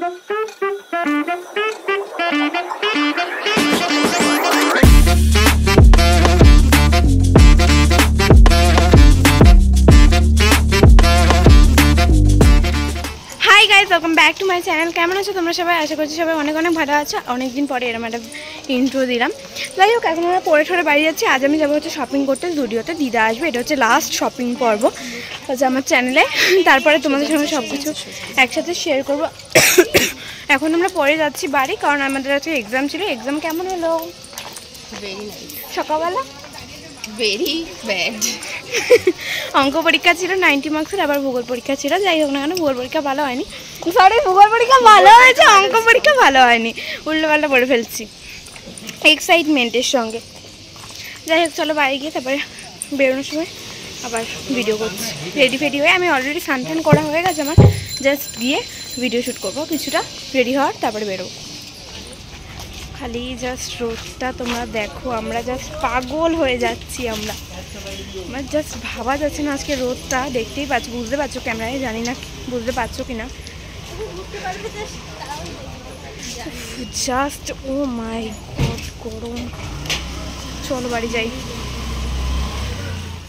Welcome back to my channel. केमन आছো তোমরা সবাই? আশা করছি সবাই অনেক অনেক ভালো আছো। অনেক দিন পরে এরকম একটা ইন্ট্রো দিলাম। যাই হোক, এখন আমরা পরে ঠরে বাড়ি যাচ্ছি। আজ আমি যাবো হচ্ছে শপিং করতে জুডিওতে। দিদা আসবে, এটা হচ্ছে লাস্ট শপিং পর্ব হচ্ছে আমার চ্যানেলে। তারপরে তোমাদের সঙ্গে সব কিছু একসাথে শেয়ার করবো। এখন আমরা পরে যাচ্ছি বাড়ি, কারণ আমাদের আজকে এক্সাম ছিল। এক্সাম কেমন হলো? Very nice. সকালবেলা ভেরি ব্যাড। অঙ্ক পরীক্ষা ছিল 90 মার্কসের, আবার ভূগোল পরীক্ষা ছিল। যাই হোক না কেন, ভূগোল পরীক্ষা ভালো হয়নি। সরি, ভূগোল পরীক্ষা ভালো হয়েছে, অঙ্ক পরীক্ষা ভালো হয়নি। উল্টোপাল্টা পড়ে ফেলছি এক্সাইটমেন্টের সঙ্গে। যাই হোক, চলো বাড়ি গিয়ে তারপরে বেরোনোর সময় আবার ভিডিও করছি। রেডি ফেডি হয়ে আমি অলরেডি সানটান করা হয়ে গেছে আমার। জাস্ট গিয়ে ভিডিও শ্যুট করবো, কিছুটা রেডি হওয়ার, তারপরে বেরোবো। খালি জাস্ট রোদটা তোমরা দেখো, আমরা জাস্ট পাগল হয়ে যাচ্ছি। আমরা জাস্ট ভাবা যাচ্ছে না আজকে রোদটা। দেখতেই পাচ্ছ, বুঝতে পারছো ক্যামেরায়, জানি না বুঝতে পারছো কি না। জাস্ট ও মাই গড গরম। চলো বাড়ি যাই।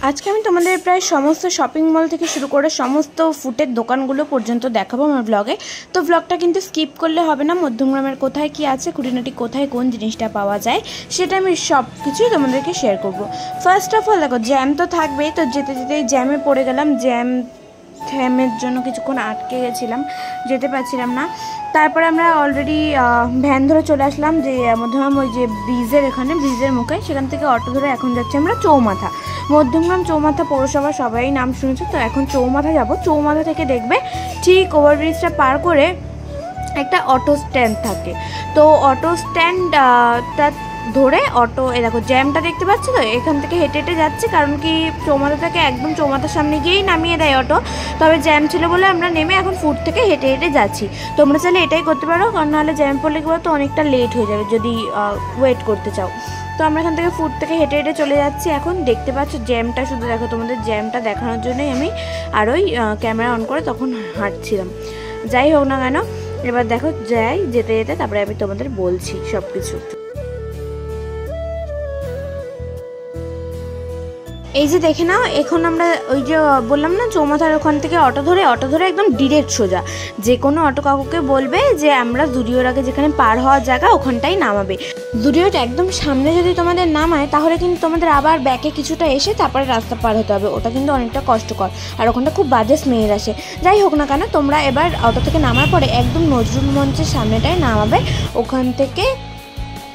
আজকে আমি তোমাদের প্রায় সমস্ত শপিং মল থেকে শুরু করে সমস্ত ফুডের দোকানগুলো পর্যন্ত দেখাবো আমার ব্লগে। তো ব্লগটা কিন্তু স্কিপ করলে হবে না। মধ্যমগ্রামের কোথায় কি আছে, খুঁটিনাটি কোথায় কোন জিনিসটা পাওয়া যায়, সেটা আমি সব কিছুই তোমাদেরকে শেয়ার করব। ফার্স্ট অফ অল দেখো, জ্যাম তো থাকবেই। তো যেতে যেতেই জ্যামে পড়ে গেলাম। জ্যামের জন্য কিছুক্ষণ আটকে গেছিলাম, যেতে পারছিলাম না। তারপরে আমরা অলরেডি ভ্যান ধরে চলে আসলাম যে মধ্যমগ্রাম ওই যে ব্রিজের এখানে, ব্রিজের মুখে। সেখান থেকে অটো ধরে এখন যাচ্ছি আমরা চৌমাথা। মধ্যমগ্রাম চৌমাথা পৌরসভা সবাই নাম শুনেছে। তো এখন চৌমাথা যাব। চৌমাথা থেকে দেখবে ঠিক ওভারব্রিজটা পার করে একটা অটো স্ট্যান্ড থাকে। তো অটো স্ট্যান্ডটা ধরে অটো, এ দেখো জ্যামটা দেখতে পাচ্ছ তো, এখান থেকে হেঁটে হেঁটে যাচ্ছি। কারণ কি, চৌমাথা থেকে একদম চৌমাথার সামনে গিয়েই নামিয়ে দেয় অটো। তবে জ্যাম ছিল বলে আমরা নেমে এখন ফুট থেকে হেঁটে হেঁটে যাচ্ছি। তোমরা চাইলে এটাই করতে পারো, কারণ নাহলে জ্যাম পড়লে কি বলো তো, অনেকটা লেট হয়ে যাবে যদি ওয়েট করতে চাও। তো আমরা এখান থেকে ফুট থেকে হেঁটে হেঁটে চলে যাচ্ছি। এখন দেখতে পাচ্ছ জ্যামটা, শুধু দেখো, তোমাদের জ্যামটা দেখানোর জন্যই আমি আরোই ক্যামেরা অন করে তখন হাঁটছিলাম। যাই হোক না কেন, এবার দেখো যাই যেতে যেতে তারপরে আমি তোমাদের বলছি সব কিছু। এই যে দেখে নাও, এখন আমরা ওই যে বললাম না চৌমাথার ওখান থেকে অটো ধরে একদম ডিরেক্ট সোজা যে কোনো অটো কাকুকে বলবে যে আমরা জুডিওর আগে যেখানে পার হওয়ার জায়গা ওখানটাই নামাবে। জুডিওটা একদম সামনে যদি তোমাদের নামায়, তাহলে কিন্তু তোমাদের আবার ব্যাকে কিছুটা এসে তারপরে রাস্তা পার হতে হবে। ওটা কিন্তু অনেকটা কষ্টকর, আর ওখানটা খুব বাজে স্মেল আসে। যাই হোক না কেন, তোমরা এবার অটো থেকে নামার পরে একদম নজরুল মঞ্চের সামনেটাই নামাবে। ওখান থেকে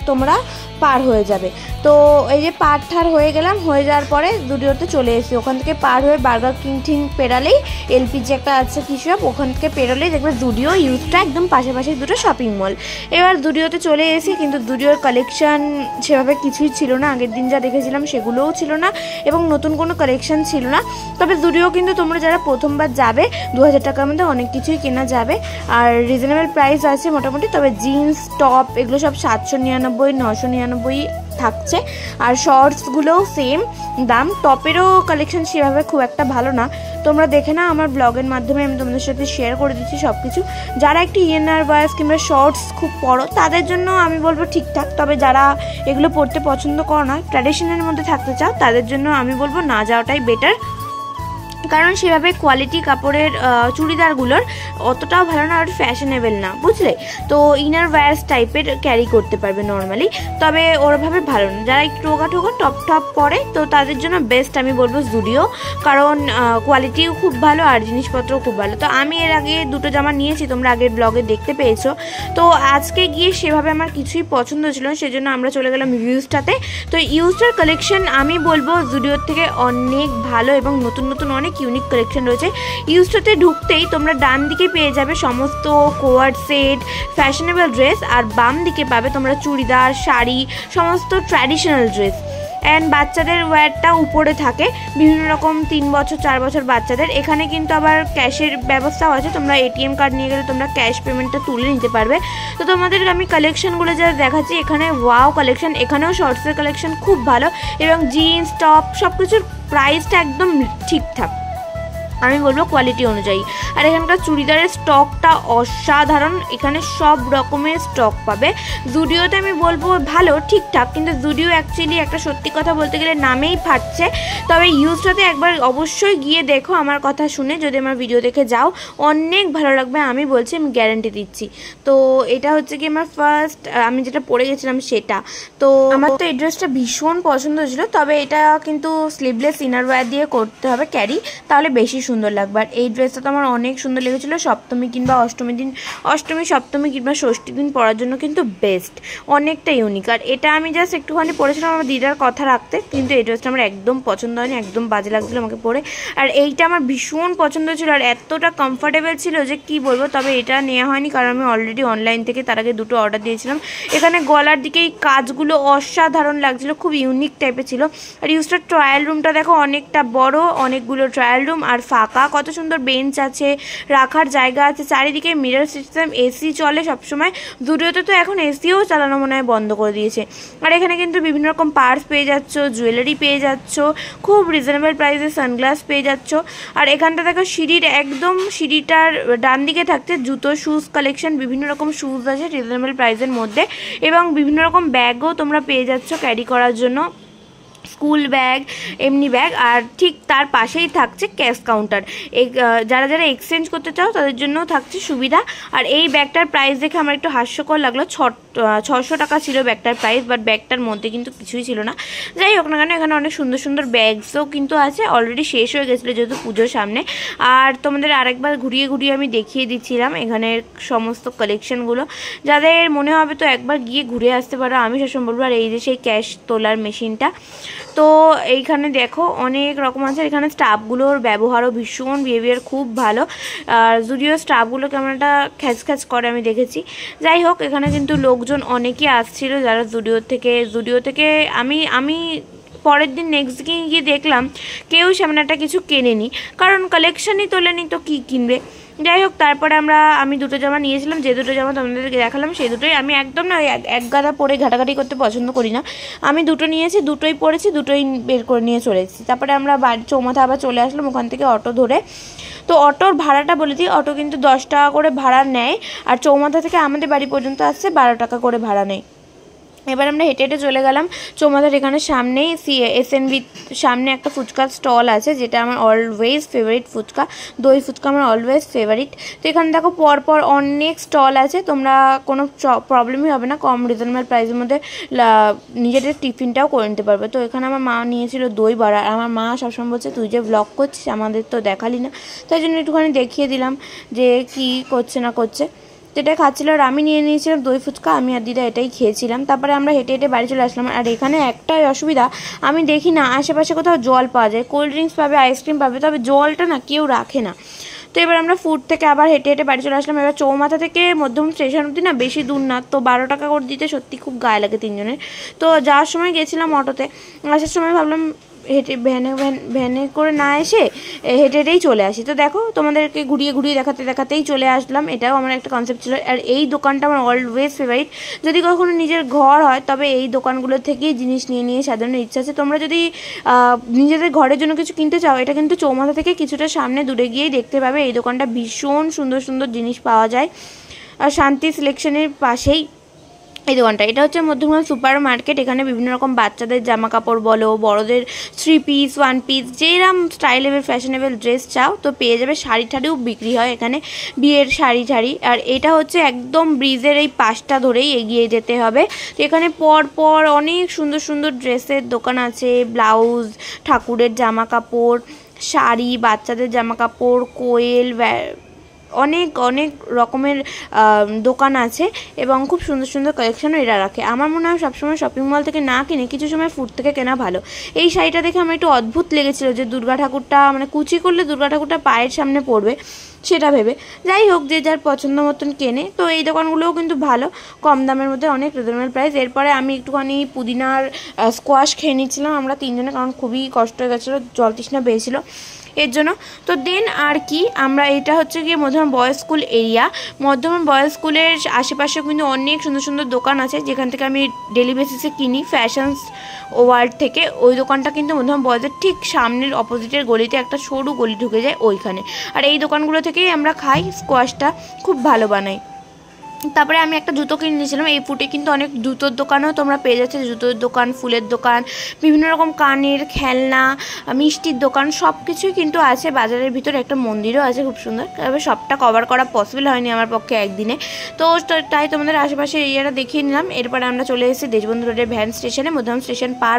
তোমরা পার হয়ে যাবে। তো এই যে পার ঠার হয়ে গেলাম, হয়ে যাওয়ার পরে জুডিওতে চলে এসেছি। ওখান থেকে পার হয়ে বার্গার কিং ঠিক পেরালেই এলপিজি একটা আছে কি সব, ওখান থেকে পেরোলেই দেখবে জুডিও ইউজটা একদম পাশাপাশি দুটো শপিং মল। এবার জুডিওতে চলে এসেছি, কিন্তু জুডিওর কালেকশান সেভাবে কিছুই ছিল না। আগের দিন যা দেখেছিলাম সেগুলোও ছিল না, এবং নতুন কোনো কালেকশান ছিল না। তবে জুডিও কিন্তু তোমরা যারা প্রথমবার যাবে 2000 টাকার মধ্যে অনেক কিছুই কেনা যাবে, আর রিজনেবল প্রাইস আছে মোটামুটি। তবে জিন্স টপ এগুলো সব 799 999 থাকছে, আর শর্টসগুলোও সেম দাম। টপেরও কালেকশন সেভাবে খুব একটা ভালো না, তোমরা দেখে না। আমার ব্লগের মাধ্যমে আমি তোমাদের সাথে শেয়ার করে দিচ্ছি সব কিছু। যারা একটু ইনার বয়েস কিংবা শর্টস খুব পরো, তাদের জন্য আমি বলবো ঠিকঠাক। তবে যারা এগুলো পরতে পছন্দ করো না, ট্র্যাডিশনের মধ্যে থাকতে চাও, তাদের জন্য আমি বলবো না যাওয়াটাই বেটার। কারণ সেভাবে কোয়ালিটি কাপড়ের চুড়িদারগুলোর অতটাও ভালো না, আর ফ্যাশনেবল না, বুঝলে। তো ইনার ওয়্যার্স টাইপের ক্যারি করতে পারবে নর্মালি, তবে ওরভাবে ভালো না। যারা একটু টোকা টপ টপ পরে, তো তাদের জন্য বেস্ট আমি বলবো জুডিও, কারণ কোয়ালিটিও খুব ভালো আর জিনিসপত্রও খুব ভালো। তো আমি এর আগে দুটো জামা নিয়েছি, তোমরা আগের ব্লগে দেখতে পেয়েছো। তো আজকে গিয়ে সেভাবে আমার কিছুই পছন্দ ছিল না, সেজন্য আমরা চলে গেলাম ইউজটাতে। তো ইউজটার কালেকশন আমি বলবো জুডিওর থেকে অনেক ভালো, এবং নতুন নতুন অনেক ইউনিক কালেকশন রয়েছে। ইউজটাতে ঢুকতেই তোমরা ডান দিকে পেয়ে যাবে সমস্ত কোয়ার্ড সেট, ফ্যাশনেবল ড্রেস, আর বাম দিকে পাবে তোমরা চুড়িদার, শাড়ি, সমস্ত ট্র্যাডিশনাল ড্রেস। অ্যান্ড বাচ্চাদের ওয়্যারটা উপরে থাকে, বিভিন্ন রকম 3 বছর 4 বছর বাচ্চাদের। এখানে কিন্তু আবার ক্যাশের ব্যবস্থাও আছে, তোমরা এটিএম কার্ড নিয়ে গেলে তোমরা ক্যাশ পেমেন্টটা তুলে নিতে পারবে। তো তোমাদের আমি কালেকশানগুলো যা দেখাচ্ছি, এখানে ওয়াও কালেকশান, এখানেও শর্টসের কালেকশান খুব ভালো, এবং জিন্স টপ সব কিছুর প্রাইসটা একদম ঠিকঠাক। আমি বলবো কোয়ালিটি অনুযায়ী। আর এখানকার চুড়িদারের স্টকটা অসাধারণ, এখানে সব রকমের স্টক পাবে। জুডিওতে আমি বলবো ভালো ঠিকঠাক, কিন্তু জুডিও অ্যাকচুয়ালি একটা সত্যি কথা বলতে গেলে নামেই ফাটছে। তবে ইউজটাতে একবার অবশ্যই গিয়ে দেখো, আমার কথা শুনে যদি আমার ভিডিও দেখে যাও অনেক ভালো লাগবে, আমি বলছি, আমি গ্যারান্টি দিচ্ছি। তো এটা হচ্ছে কি আমার ফার্স্ট আমি যেটা পরে গেছিলাম সেটা। তো আমার তো এই ড্রেসটা ভীষণ পছন্দ হয়েছিল, তবে এটা কিন্তু স্লিভলেস ইনার ওয়্যার দিয়ে করতে হবে ক্যারি, তাহলে বেশি সুন্দর লাগবে। আর এই ড্রেসটা তো আমার অনেক সুন্দর লেগেছিলো, সপ্তমী কিংবা অষ্টমী দিন, অষ্টমী সপ্তমী কিংবা ষষ্ঠী দিন পরার জন্য কিন্তু বেস্ট, অনেকটা ইউনিক। আর এটা আমি জাস্ট একটুখানি পরেছিলাম আমার দিদার কথা রাখতে, কিন্তু এই ড্রেসটা আমার একদম পছন্দ হয়নি, একদম বাজে লাগছিলো আমাকে পরে। আর এইটা আমার ভীষণ পছন্দ ছিল আর এতটা কমফোর্টেবল ছিল যে কি বলবো। তবে এটা নেওয়া হয়নি কারণ আমি অলরেডি অনলাইন থেকে তার আগে দুটো অর্ডার দিয়েছিলাম। এখানে গলার দিকে এই কাজগুলো অসাধারণ লাগছিলো, খুব ইউনিক টাইপের ছিল। আর ইউজটার ট্রায়াল রুমটা দেখো অনেকটা বড়, অনেকগুলো ট্রায়াল রুম আর ফাঁকা, কত সুন্দর বেঞ্চ আছে, রাখার জায়গা আছে, চারিদিকে মিরর সিস্টেম, এসি চলে সবসময়। জুডিওতে তো এখন এসিও চালানো মনে হয় বন্ধ করে দিয়েছে। আর এখানে কিন্তু বিভিন্ন রকম পার্স পেয়ে যাচ্ছ, জুয়েলারি পেয়ে যাচ্ছ, খুব রিজনেবল প্রাইসে সানগ্লাস পেয়ে যাচ্ছ। আর এখানটা দেখো সিঁড়ির একদম সিঁড়িটার ডান দিকে থাকছে জুতো, শুজ কালেকশন, বিভিন্ন রকম শুজ আছে রিজনেবল প্রাইসের মধ্যে, এবং বিভিন্ন রকম ব্যাগও তোমরা পেয়ে যাচ্ছ ক্যারি করার জন্য, স্কুল ব্যাগ, এমনি ব্যাগ। আর ঠিক তার পাশেই থাকছে ক্যাশ কাউন্টার, এই যারা যারা এক্সচেঞ্জ করতে চাও তাদের জন্য থাকছে সুবিধা। আর এই ব্যাগটার প্রাইস দেখে আমার একটু হাস্যকর লাগলো, 600 টাকা ছিল ব্যাগটার প্রাইস, বাট ব্যাগটার মধ্যে কিন্তু কিছুই ছিল না। যাই হোক না কেন, এখানে অনেক সুন্দর সুন্দর ব্যাগসও কিন্তু আছে, অলরেডি শেষ হয়ে গেছিলো যেহেতু পুজোর সামনে। আর তোমাদের আরেকবার ঘুরিয়ে ঘুরিয়ে আমি দেখিয়ে দিচ্ছিলাম এখানের সমস্ত কালেকশানগুলো, যাদের মনে হবে তো একবার গিয়ে ঘুরে আসতে পারো, আমি সবসময় বলবো। আর এই যে সেই ক্যাশ তোলার মেশিনটা, তো এইখানে দেখো অনেক রকম আছে। এখানে স্টাফগুলোর ব্যবহারও ভীষণ, বিহেভিয়ার খুব ভালো। আর জুডিও স্টাফগুলো কেমন একটা খ্যাচ খ্যাচ করে আমি দেখেছি। যাই হোক, এখানে কিন্তু লোকজন অনেকেই আসছিল যারা জুডিও থেকে আমি পরের দিন নেক্সট দিন গিয়ে দেখলাম কেউ সেমন একটা কিছু কেনেনি, কারণ কালেকশানই তোলেনি তো কী কিনবে। যাই হোক, তারপরে আমি দুটো জামা নিয়েছিলাম, যে দুটো জামা তোমাদেরকে দেখালাম সেই দুটোই আমি একদম না এক গাদা পরে ঘাটাঘাটি করতে পছন্দ করি না। আমি দুটো নিয়েছি, দুটোই পরেছি, দুটোই বের করে নিয়ে চলে এসেছি। তারপরে আমরা বাড়ি চৌমাথা আবার চলে আসলাম ওখান থেকে অটো ধরে। তো অটোর ভাড়াটা বলে দিই, অটো কিন্তু 10 টাকা করে ভাড়া নেয়, আর চৌমাথা থেকে আমাদের বাড়ি পর্যন্ত আসছে 12 টাকা করে ভাড়া নেয়। এবার আমরা হেঁটে হেঁটে চলে গেলাম চৌমাথার এখানে সামনেই এসএনবি সামনে একটা ফুচকার স্টল আছে, যেটা আমার অলওয়েজ ফেভারিট ফুচকা, দই ফুচকা আমার অলওয়েজ ফেভারিট। তো এখানে দেখো পরপর অনেক স্টল আছে, তোমরা কোনো প্রবলেমই হবে না, কম রিজনেবল প্রাইসের মধ্যে নিজেদের টিফিনটাও করে নিতে পারবে। তো এখানে আমার মা নিয়েছিল দই বড়া, আর আমার মা সবসময় বলছে তুই যে ব্লগ করছিস আমাদের তো দেখালি না, তাই জন্য একটুখানি দেখিয়ে দিলাম যে কি করছে না করছে। যেটা খাচ্ছিল, আর আমি নিয়ে নিয়েছিলাম দই ফুচকা, আমি আর দিদা এটাই খেয়েছিলাম। তারপরে আমরা হেঁটে হেঁটে বাড়ি চলে আসলাম। আর এখানে একটাই অসুবিধা, আমি দেখি না আশেপাশে কোথাও জল পাওয়া যায়, কোল্ড ড্রিঙ্কস পাবে, আইসক্রিম পাবে, তবে জলটা না কেউ রাখে না। তো এবার আমরা ফুড থেকে আবার হেঁটে হেঁটে বাড়ি চলে আসলাম। এবার চৌমাথা থেকে মধ্যম স্টেশন অবধি না বেশি দূর না, তো 12 টাকা করে দিতে সত্যি খুব গায়ে লাগে তিনজনের। তো যাওয়ার সময় গেছিলাম অটোতে, আসার সময় ভাবলাম হেঁটে ভ্যানে করে না এসে হেঁটে হেঁটেই চলে আসি। তো দেখো তোমাদেরকে ঘুরিয়ে ঘুরিয়ে দেখাতেই চলে আসলাম, এটাও আমার একটা কনসেপ্ট ছিল। আর এই দোকানটা আমার অলওয়েজ ফেভারিট, যদি কখনো নিজের ঘর হয় তবে এই দোকানগুলো থেকেই জিনিস নিয়ে সাজানোর ইচ্ছা আছে। তোমরা যদি নিজেদের ঘরের জন্য কিছু কিনতে চাও, এটা কিন্তু চৌমাথা থেকে কিছুটা সামনে দূরে গিয়েই দেখতে পাবে। এই দোকানটা ভীষণ সুন্দর সুন্দর জিনিস পাওয়া যায়, আর শান্তি সিলেকশনের পাশেই এই দোকানটা। এটা হচ্ছে মধ্যমগ্রাম সুপার মার্কেট, এখানে বিভিন্ন রকম বাচ্চাদের জামা কাপড় বলো, বড়দের 3 পিস 1 পিস, যেরকম স্টাইলেবল ফ্যাশনেবল ড্রেস চাও তো পেয়ে যাবে। শাড়ি ঠাড়িও বিক্রি হয় এখানে, বিয়ের শাড়ি ঠাড়ি। আর এটা হচ্ছে একদম ব্রিজের এই পাশটা ধরেই এগিয়ে যেতে হবে। তো এখানে পর অনেক সুন্দর সুন্দর ড্রেসের দোকান আছে, ব্লাউজ, ঠাকুরের জামা কাপড়, শাড়ি, বাচ্চাদের জামা কাপড়, কোয়েল, অনেক রকমের দোকান আছে, এবং খুব সুন্দর সুন্দর কালেকশনও এরা রাখে। আমার মনে হয় সবসময় শপিং মল থেকে না কিনে কিছু সময় ফুড থেকে কেনা ভালো। এই শাড়িটা দেখে আমার একটু অদ্ভুত লেগেছিলো যে দুর্গা ঠাকুরটা মানে কুচি করলে দুর্গা ঠাকুরটা পায়ের সামনে পড়বে, সেটা ভেবে। যাই হোক, যে যার পছন্দ মতন কেনে। তো এই দোকানগুলোও কিন্তু ভালো, কম দামের মধ্যে অনেক রিজনেবল প্রাইস। এরপরে আমি একটুখানি পুদিনার স্কোয়াশ খেয়ে নিচ্ছিলাম আমরা তিনজনে, কারণ খুবই কষ্ট হয়ে গেছিলো, জল তৃষ্ণা পেয়েছিলো। এর জন্য। তো দেন আর কি আমরা, এটা হচ্ছে গিয়ে মধ্যমান বয়েজ স্কুল এরিয়া। মধ্যমান বয়েজ স্কুলের আশেপাশে কিন্তু অনেক সুন্দর সুন্দর দোকান আছে যেখান থেকে আমি ডেলি বেসিসে কিনি, ফ্যাশনস ওয়ার্ল্ড থেকে। ওই দোকানটা কিন্তু মধ্যমান বয়েজের ঠিক সামনের অপোজিটের গলিতে একটা সরু গলি ঢুকে যায় ওইখানে। আর এই দোকানগুলো থেকেই আমরা খাই, স্কোয়াশটা খুব ভালো বানাই। তারপরে আমি একটা জুতো কিনে নিয়েছিলাম। এই ফুটে কিন্তু অনেক জুতোর দোকানও তোমরা পেয়ে যাচ্ছে, জুতোর দোকান, ফুলের দোকান, বিভিন্ন রকম কানের খেলনা, মিষ্টির দোকান, সব কিছুই কিন্তু আছে। বাজারের ভিতরে একটা মন্দিরও আছে খুব সুন্দর। তবে সবটা কভার করা পসিবল হয়নি আমার পক্ষে একদিনে, তো তাই তোমাদের আশেপাশের এরিয়াটা দেখিয়ে নিলাম। এরপরে আমরা চলে এসেছি দেশবন্ধু রোডের ভ্যান স্টেশনে। মধ্যম স্টেশন পার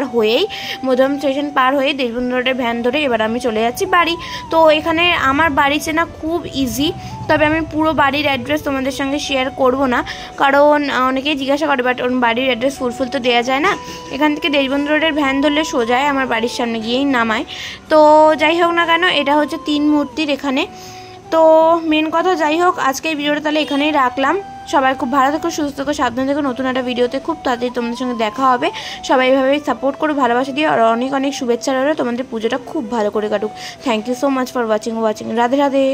হয়েই দেশবন্ধু রোডের ভ্যান ধরে এবার আমি চলে যাচ্ছি বাড়ি। তো এখানে আমার বাড়ি চেনা খুব ইজি, তবে আমি পুরো বাড়ির অ্যাড্রেস তোমাদের সঙ্গে শেয়ার করব না, কারণ অনেকেই জিজ্ঞাসা করে, বাট বাড়ির অ্যাড্রেস ফুল তো দেওয়া যায় না। এখান থেকে দেশবন্ধু রোডের ভ্যান ধরলে সোজায় আমার বাড়ির সামনে গিয়েই নামায়। তো যাই হোক না কেন, এটা হচ্ছে 3 মূর্তির এখানে। তো মেন কথা, যাই হোক আজকে এই ভিডিওটা তাহলে এখানেই রাখলাম। সবাই খুব ভালো থেকো, সুস্থ থেকো, সাবধান থেকো। নতুন একটা ভিডিওতে খুব তাড়াতাড়ি তোমাদের সঙ্গে দেখা হবে। সবাই এভাবেই সাপোর্ট করো, ভালোবাসা দিও, আর অনেক অনেক শুভেচ্ছা রইলো। তোমাদের পুজোটা খুব ভালো করে কাটুক। Thank you so much for watching. Radhe Radhe.